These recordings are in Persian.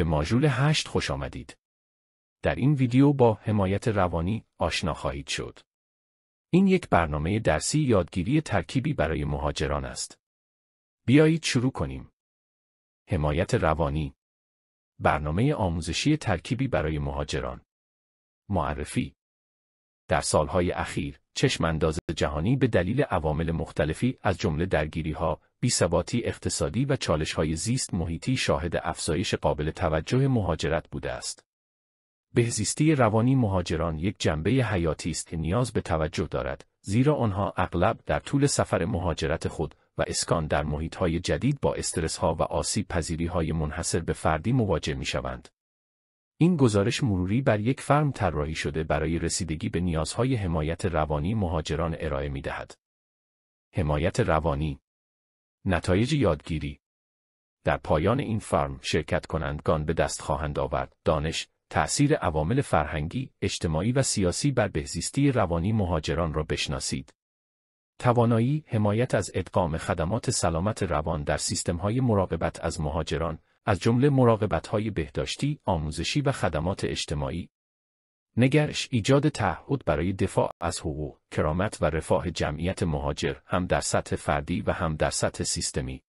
به ماژول 8 خوش آمدید. در این ویدیو با حمایت روانی آشنا خواهید شد. این یک برنامه درسی یادگیری ترکیبی برای مهاجران است. بیایید شروع کنیم. حمایت روانی، برنامه آموزشی ترکیبی برای مهاجران. معرفی: در سالهای اخیر، چشمانداز جهانی به دلیل عوامل مختلفی از جمله درگیری‌ها، بی‌ثباتی اقتصادی و چالش‌های زیست محیطی شاهد افزایش قابل توجه مهاجرت بوده است. بهزیستی روانی مهاجران یک جنبه حیاتی است که نیاز به توجه دارد، زیرا آنها اغلب در طول سفر مهاجرت خود و اسکان در محیط‌های جدید با استرس‌ها و آسیب پذیری‌های منحصر به فردی مواجه می‌شوند. این گزارش مروری بر یک فرم طراحی شده برای رسیدگی به نیازهای حمایت روانی مهاجران ارائه می‌دهد. حمایت روانی، نتایج یادگیری. در پایان این فرم شرکت کنندگان به دست خواهند آورد دانش، تأثیر عوامل فرهنگی، اجتماعی و سیاسی بر بهزیستی روانی مهاجران را بشناسید. توانایی حمایت از ادغام خدمات سلامت روان در سیستم‌های مراقبت از مهاجران، از جمله مراقبت‌های بهداشتی، آموزشی و خدمات اجتماعی. نگرش ایجاد تعهد برای دفاع از حقوق، کرامت و رفاه جمعیت مهاجر، هم در سطح فردی و هم در سطح سیستمی.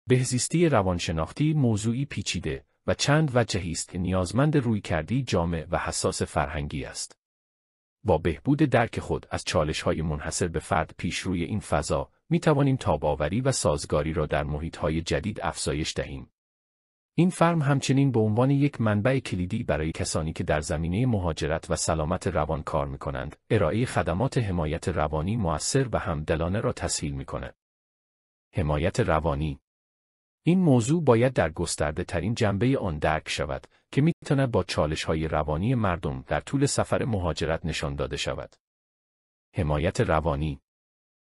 بهزیستی روانشناختی موضوعی پیچیده و چند وجهی است که نیازمند رویکردی جامع و حساس فرهنگی است. با بهبود درک خود از چالش‌های منحصر به فرد پیشروی این فضا، می‌توانیم تاب‌آوری و سازگاری را در محیط‌های جدید افزایش دهیم. این فرم همچنین به عنوان یک منبع کلیدی برای کسانی که در زمینه مهاجرت و سلامت روان کار می‌کنند، ارائه خدمات حمایت روانی مؤثر و همدلانه را تسهیل می‌کند. حمایت روانی، این موضوع باید در گسترده ترین جنبه آن درک شود که می‌تواند با چالش‌های روانی مردم در طول سفر مهاجرت نشان داده شود. حمایت روانی،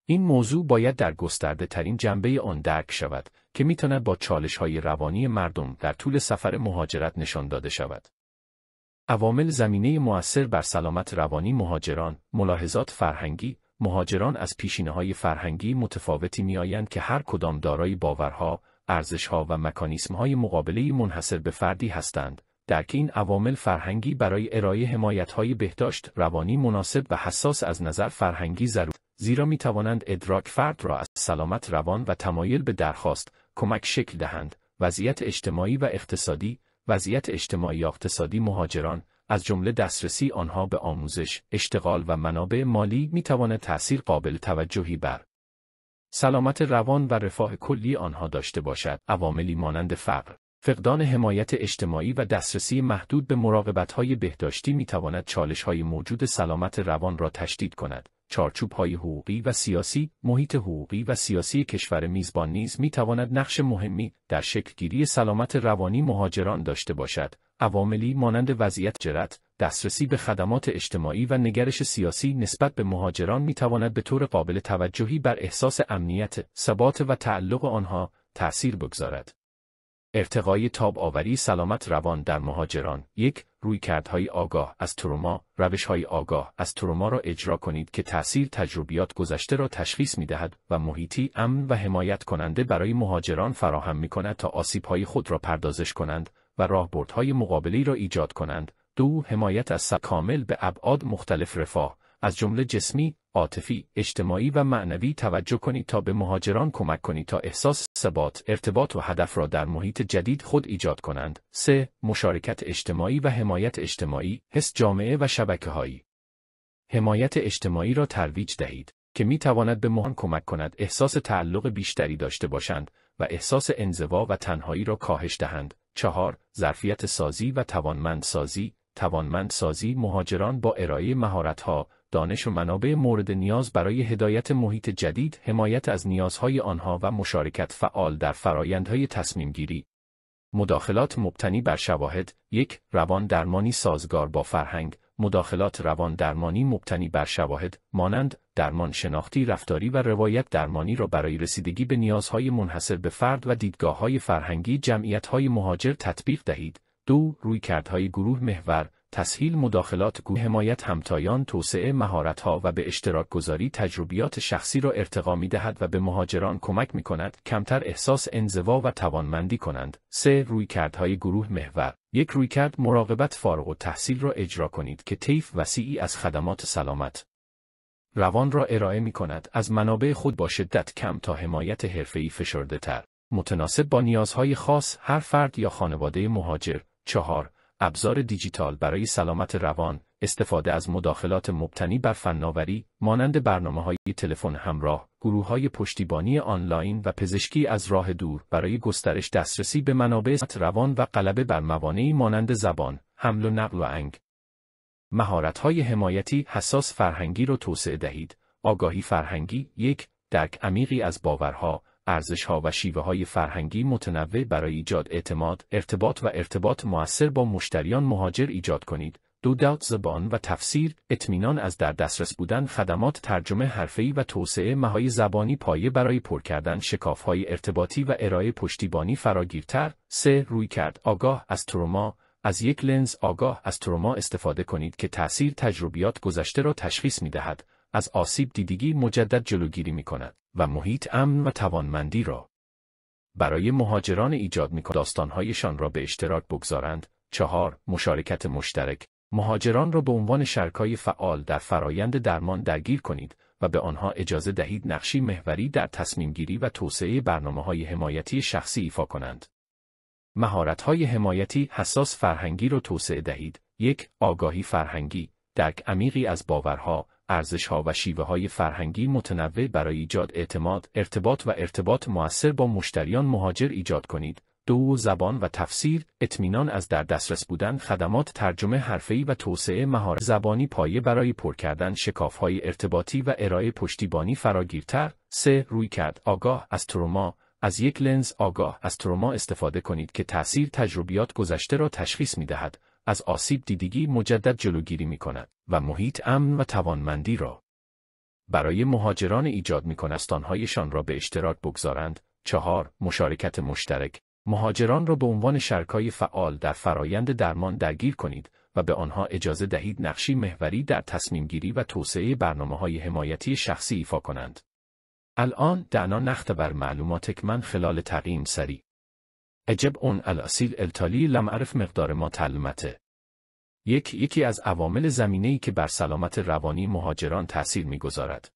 این موضوع باید در گسترده ترین جنبه آن درک شود که می‌تواند با چالش‌های روانی مردم در طول سفر مهاجرت نشان داده شود. عوامل زمینه مؤثر بر سلامت روانی مهاجران، ملاحظات فرهنگی. مهاجران از پیشینه‌های فرهنگی متفاوتی می‌آیند که هر کدام دارای باورها، ارزش‌ها و مکانیسم‌های مقابله‌ای منحصر به فردی هستند. درک این عوامل فرهنگی برای ارائه حمایت‌های بهداشت روانی مناسب و حساس از نظر فرهنگی ضروری، زیرا می‌توانند ادراک فرد را از سلامت روان و تمایل به درخواست کمک شکل دهند. وضعیت اجتماعی و اقتصادی. وضعیت اجتماعی و اقتصادی مهاجران، از جمله دسترسی آنها به آموزش، اشتغال و منابع مالی می‌تواند تأثیر قابل توجهی بر سلامت روان و رفاه کلی آنها داشته باشد. عواملی مانند فقر، فقدان حمایت اجتماعی و دسترسی محدود به مراقبت‌های بهداشتی می‌تواند چالش‌های موجود سلامت روان را تشدید کند. چارچوب‌های حقوقی و سیاسی. محیط حقوقی و سیاسی کشور میزبان نیز می‌تواند نقش مهمی در شکل‌گیری سلامت روانی مهاجران داشته باشد. عواملی مانند وضعیت مهاجرت، دسترسی به خدمات اجتماعی و نگرش سیاسی نسبت به مهاجران می‌تواند به طور قابل توجهی بر احساس امنیت، ثبات و تعلق آنها تأثیر بگذارد. ارتقای تاب‌آوری سلامت روان در مهاجران. 1. رویکردهای آگاه از تروما. روش‌های آگاه از تروما را اجرا کنید که تأثیر تجربیات گذشته را تشخیص می‌دهد و محیطی امن و حمایت کننده برای مهاجران فراهم می‌کند تا آسیب‌های خود را پردازش کنند و راهبردهای مقابله‌ای را ایجاد کنند. 2. حمایت از کامل به ابعاد مختلف رفاه، از جمله جسمی، عاطفی، اجتماعی و معنوی توجه کنید تا به مهاجران کمک کنید تا احساس ثبات، ارتباط و هدف را در محیط جدید خود ایجاد کنند. 3. مشارکت اجتماعی و حمایت اجتماعی، حس جامعه و شبکه‌هایی. حمایت اجتماعی را ترویج دهید که می‌تواند به مهاجران کمک کند احساس تعلق بیشتری داشته باشند و احساس انزوا و تنهایی را کاهش دهند. 4. ظرفیت سازی و توانمندسازی. توانمندسازی مهاجران با ارائه مهارت‌ها، دانش و منابع مورد نیاز برای هدایت محیط جدید، حمایت از نیازهای آنها و مشارکت فعال در فرآیندهای تصمیم‌گیری. مداخلات مبتنی بر شواهد. 1. روان درمانی سازگار با فرهنگ. مداخلات روان درمانی مبتنی بر شواهد، مانند درمان شناختی رفتاری و روایت درمانی را برای رسیدگی به نیازهای منحصر به فرد و دیدگاه‌های فرهنگی جمعیت‌های مهاجر تطبیق دهید. 2. رویکردهای گروه محور. تسهیل مداخلات گروه، حمایت همتایان، توسعه مهارت‌ها و به اشتراک گذاری تجربیات شخصی را ارتقا می‌دهد و به مهاجران کمک می‌کند کمتر احساس انزوا و توانمندی کنند. 3. رویکردهای گروه محور. یک رویکرد مراقبت فارغ التحصیل را اجرا کنید که طیف وسیعی از خدمات سلامت روان را ارائه می‌کند، از منابع خود با شدت کم تا حمایت حرفه‌ای فشرده‌تر، متناسب با نیازهای خاص هر فرد یا خانواده مهاجر. 4. ابزار دیجیتال برای سلامت روان، استفاده از مداخلات مبتنی بر فناوری، مانند برنامه‌های تلفن همراه، گروه‌های پشتیبانی آنلاین و پزشکی از راه دور برای گسترش دسترسی به منابع روان و غلبه بر موانعی مانند زبان، حمل و نقل و انگ. مهارت‌های حمایتی حساس فرهنگی را توسعه دهید. آگاهی فرهنگی. 1. درک عمیقی از باورها، ارزش‌ها و شیوه‌های فرهنگی متنوع برای ایجاد اعتماد، ارتباط مؤثر با مشتریان مهاجر ایجاد کنید. 2. زبان و تفسیر، اطمینان از در دسترس بودن خدمات ترجمه حرفه‌ای و توسعه مهارت‌های زبانی پایه برای پر کردن شکاف‌های ارتباطی و ارائه پشتیبانی فراگیرتر. 3. رویکرد آگاه از تروما. از یک لنز آگاه از تروما استفاده کنید که تأثیر تجربیات گذشته را تشخیص می‌دهد، از آسیب دیدگی مجدد جلوگیری می‌کند و محیط امن و توانمندی را برای مهاجران ایجاد می‌کند داستان‌هایشان را به اشتراک بگذارند. 4. مشارکت مشترک. مهاجران را به عنوان شریکای فعال در فرایند درمان درگیر کنید و به آنها اجازه دهید نقشی محوری در تصمیم‌گیری و توسعه برنامه‌های حمایتی شخصی ایفا کنند. مهارت‌های حمایتی حساس فرهنگی را توسعه دهید. 1. آگاهی فرهنگی، درک عمیقی از باورها، ارزش‌ها و شیوه‌های فرهنگی متنوع برای ایجاد اعتماد، ارتباط مؤثر با مشتریان مهاجر ایجاد کنید. 2. زبان و تفسیر، اطمینان از در دسترس بودن خدمات ترجمه حرفه‌ای و توسعه مهارت زبانی پایه برای پر کردن شکاف‌های ارتباطی و ارائه پشتیبانی فراگیرتر. 3. رویکرد آگاه از تروما. از یک لنز آگاه از تروما استفاده کنید که تأثیر تجربیات گذشته را تشخیص می‌دهد، از آسیب دیدگی مجدد جلوگیری می‌کند و محیط امن و توانمندی را برای مهاجران ایجاد می‌کند داستان‌هایشان را به اشتراک بگذارند. 4. مشارکت مشترک. مهاجران را به عنوان شریکای فعال در فرایند درمان درگیر کنید و به آنها اجازه دهید نقشی محوری در تصمیم‌گیری و توسعه برنامه‌های حمایتی شخصی ایفا کنند. الآن دعنا نختبر معلوماتك من خلال تقييم سريع. اجب اون الأصيل التالي لم أعرف مقدار ما تعلمته. یکی از عوامل زمینه‌ای که بر سلامت روانی مهاجران تأثیر می‌گذارد.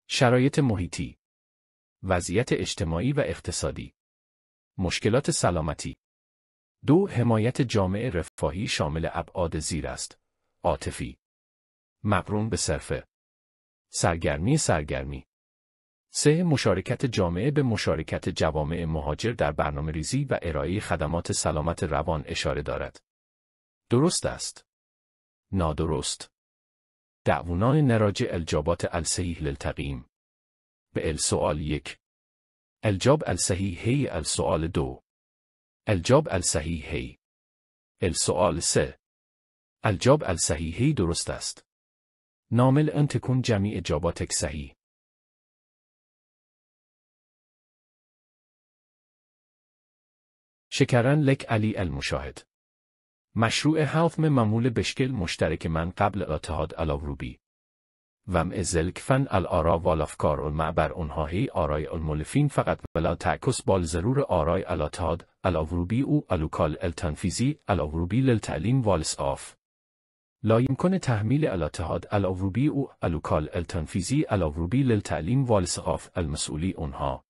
شرایط محیطی، وضعیت اجتماعی و اقتصادی، مشکلات سلامتی. 2. حمایت جامعه رفاهی شامل ابعاد زیر است: عاطفی، مقرون به صرفه، سرگرمی. 3. مشارکت جامعه به مشارکت جوامع مهاجر در برنامه‌ریزی و ارائه خدمات سلامت روان اشاره دارد. درست است. نادرست. دعوونان نراجع الجابات الصحیح للتقییم. به السؤال 1. الجاب الصحیح هی السؤال 2. الجاب الصحیح هی. السؤال 3. الجاب الصحیح هی درست است. نامل ان تكون جميع اجاباتك صحیح. شكرا لك علي المشاهد. مشروع هضم معمول بشكل مشترك من قبل الاعتهاد الأوروبي ومع ذلك فن الآراء والأفكار والمعبر أنها هي آراء المؤلفين فقط ولا تعكس بالضرورة آراء الاتحاد الأوروبي أو الوكالة التنفيذي الأوروبي للتعليم والإسعاف. لا يمكن تحميل الاتحاد الأوروبي أو الوكالة التنفيذي الأوروبي للتعليم والإسعاف المسؤولي عنها